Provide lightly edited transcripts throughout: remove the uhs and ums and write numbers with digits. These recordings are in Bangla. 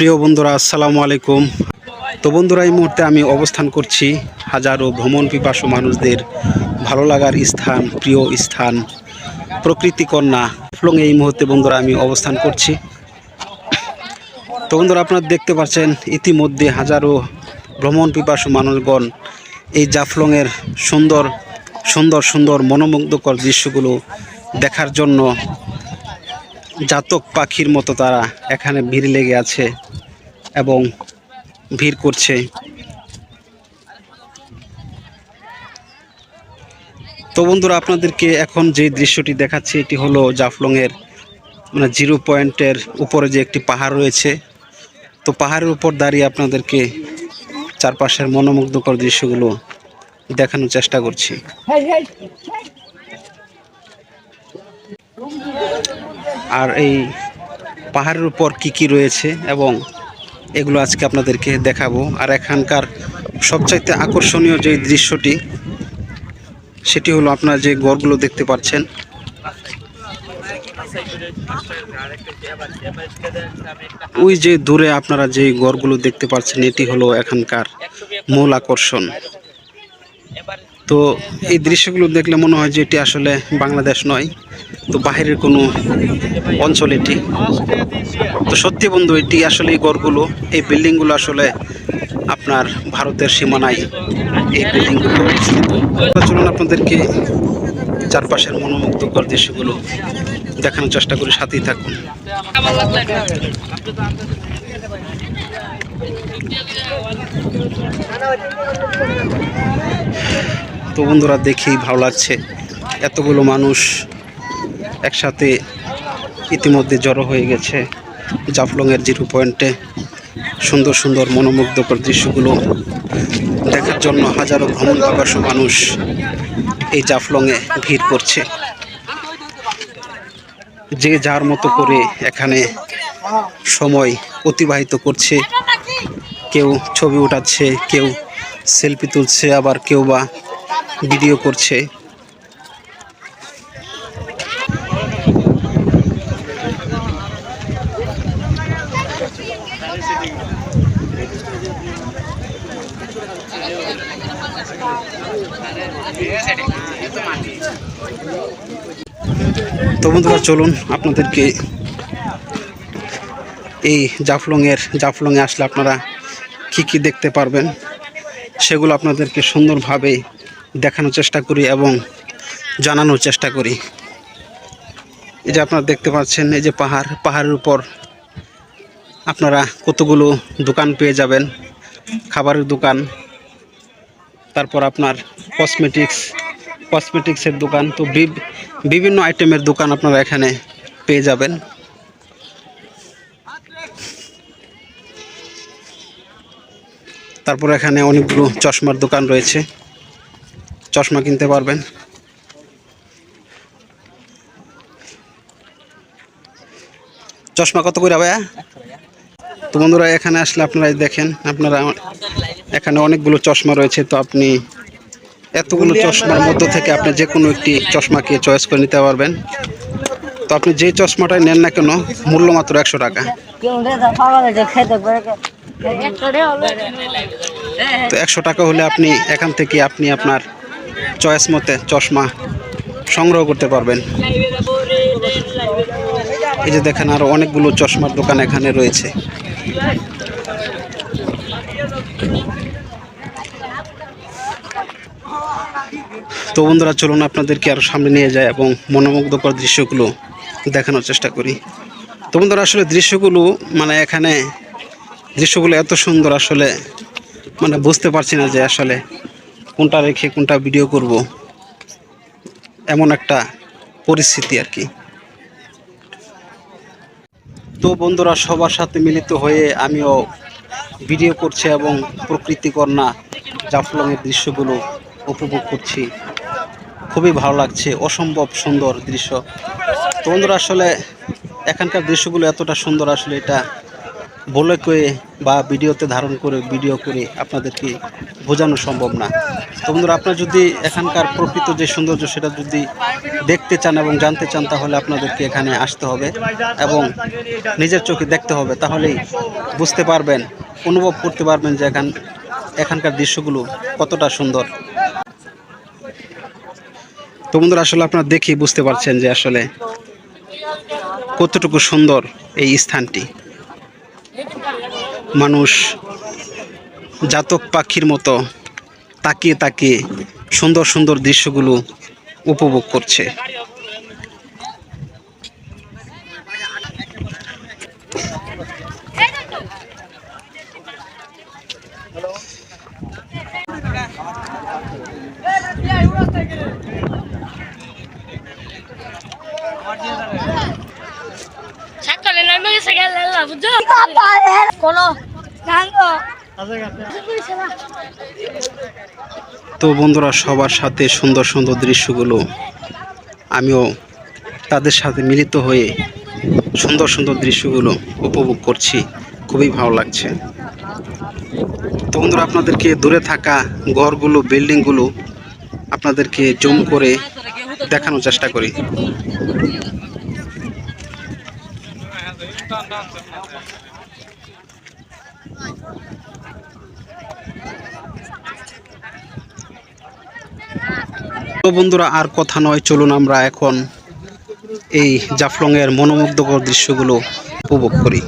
প্রিয় বন্ধুরা, আসসালামু আলাইকুম। তো বন্ধুরা, এই মুহূর্তে আমি অবস্থান করছি হাজারো ভ্রমণ পিপাসু মানুষদের ভালো লাগার স্থান, প্রিয় স্থান, প্রকৃতি কন্যা জাফলং। এই মুহূর্তে বন্ধুরা আমি অবস্থান করছি। তো বন্ধুরা, আপনারা দেখতে পাচ্ছেন ইতিমধ্যে হাজারো ভ্রমণ পিপাসু মানুষগণ এই জাফলংয়ের সুন্দর সুন্দর সুন্দর মনোমুগ্ধকর দৃশ্যগুলো দেখার জন্য জাতক পাখির মতো তারা এখানে ভিড় লেগে আছে এবং ভিড় করছে। তো বন্ধুরা, আপনাদেরকে এখন যে দৃশ্যটি দেখাচ্ছি এটি হলো জাফলংয়ের জিরো পয়েন্টের উপরে যে একটি পাহাড় রয়েছে। তো পাহাড়ের উপর দাঁড়িয়ে আপনাদেরকে চারপাশের মনোমুগ্ধকর দৃশ্যগুলো দেখানোর চেষ্টা করছি। আর এই পাহাড়ের উপর কি কি রয়েছে এবং এগুলো আজকে আপনাদেরকে দেখাবো। আর এখানকার সবচাইতে আকর্ষণীয় যে দৃশ্যটি সেটি হলো আপনারা যে গড়গুলো দেখতে পাচ্ছেন। ওই যে দূরে আপনারা যে গড়গুলো দেখতে পাচ্ছেন এটি হলো এখানকার মূল আকর্ষণ। তো এই দৃশ্যগুলো দেখলে মনে হয় যে এটি আসলে বাংলাদেশ নয়, তো বাহিরের কোনো অঞ্চল এটি। তো সত্যি বন্ধু, এটি আসলে এই গড়গুলো, এই বিল্ডিংগুলো আসলে আপনার ভারতের সীমানায় এই বিল্ডিংগুলো অবস্থিত। চলুন আপনাদেরকে চারপাশের মনোমুগ্ধকর দৃশ্যগুলো দেখানোর চেষ্টা করি, সাথেই থাকুন। তো বন্ধুরা, দেখেই ভালো লাগছে, এতগুলো মানুষ একসাথে ইতিমধ্যে জড়ো হয়ে গেছে জাফলংয়ের জিরো পয়েন্টে। সুন্দর সুন্দর মনোমুগ্ধকর দৃশ্যগুলো দেখার জন্য হাজারো ভ্রমণ পিপাসু মানুষ এই জাফলংয়ে ভিড় করছে। যে যার মতো করে এখানে সময় অতিবাহিত করছে। কেউ ছবি উঠাচ্ছে, কেউ সেলফি তুলছে, আবার কেউ বা ভিডিও করছে। তো বন্ধুরা, চলুন আপনাদেরকে এই জাফলংয়ে আসলে আপনারা কি কি দেখতে পারবেন সেগুলো আপনাদেরকে সুন্দরভাবে দেখানোর চেষ্টা করি এবং জানানোর চেষ্টা করি। এই যে আপনারা দেখতে পাচ্ছেন, এই যে পাহাড়ের উপর আপনারা কতগুলো দোকান পেয়ে যাবেন, খাবারের দোকান, তারপর আপনার কসমেটিক্সের দোকান। তো বিভিন্ন আইটেমের দোকান আপনারা এখানে পেয়ে যাবেন। তারপর এখানে অনেকগুলো চশমার দোকান রয়েছে, চশমা কিনতে পারবেন। চশমা কত করে ভাইয়া? তো বন্ধুরা, এখানে আসলে আপনারা দেখেন, আপনারা এখানে অনেকগুলো চশমা রয়েছে। তো আপনি এতগুলো চশমার মধ্য থেকে আপনি যে কোনো একটি চশমাকে চয়েস করে নিতে পারবেন। তো আপনি যে চশমাটাই নেন না কেন, মূল্য মাত্র 100 টাকা। তো 100 টাকা হলে আপনি এখান থেকে আপনি আপনার চয়েস মতে চশমা সংগ্রহ করতে পারবেন। এই যে দেখেন, আরো অনেকগুলো চশমার দোকান এখানে রয়েছে। তো বন্ধুরা, চলুন আপনাদেরকে আরো সামনে নিয়ে যায় এবং মনোমুগ্ধকর দৃশ্যগুলো দেখানোর চেষ্টা করি। তো বন্ধুরা, আসলে দৃশ্যগুলো এখানে দৃশ্যগুলো এত সুন্দর, আসলে বুঝতে পারছি না যে আসলে কোনটা রেখে কোনটা ভিডিও করব, এমন একটা পরিস্থিতি আর কি। তো বন্ধুরা, সবার সাথে মিলিত হয়ে আমিও ভিডিও করছি এবং প্রকৃতি কন্যা জাফলংয়ের দৃশ্যগুলো উপভোগ করছি। খুবই ভালো লাগছে, অসম্ভব সুন্দর দৃশ্য। তো বন্ধুরা, আসলে এখানকার দৃশ্যগুলো এতটা সুন্দর, আসলে এটা বলে কয়ে বা ভিডিওতে ধারণ করে ভিডিও করে আপনাদেরকে বোঝানো সম্ভব না। তো বন্ধুরা, আপনারা যদি এখানকার প্রকৃত যে সৌন্দর্য সেটা যদি দেখতে চান এবং জানতে চান, তাহলে আপনাদেরকে এখানে আসতে হবে এবং নিজের চোখে দেখতে হবে। তাহলেই বুঝতে পারবেন, অনুভব করতে পারবেন যে এখানকার দৃশ্যগুলো কতটা সুন্দর। তো বন্ধুরা, আসলে আপনারা দেখেই বুঝতে পারছেন যে আসলে কতটুকু সুন্দর এই স্থানটি। মানুষ জাতক পাখির মতো তাকিয়ে তাকিয়ে সুন্দর সুন্দর দৃশ্যগুলো উপভোগ করছে। তো বন্ধুরা, সবার সাথে সুন্দর সুন্দর দৃশ্যগুলো আমিও তাদের সাথে মিলিত হয়ে সুন্দর সুন্দর দৃশ্যগুলো উপভোগ করছি, খুবই ভালো লাগছে। তো বন্ধুরা, আপনাদেরকে দূরে থাকা ঘরগুলো, বিল্ডিংগুলো আপনাদেরকে জুম করে দেখানোর চেষ্টা করি। তো বন্ধুরা, আর কথা নয়, চলুন আমরা এখন এই জাফলং এর মনোমুগ্ধকর দৃশ্যগুলো উপভোগ করি।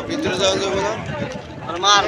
ভিতরে যাওয়া যাবে না, আর মার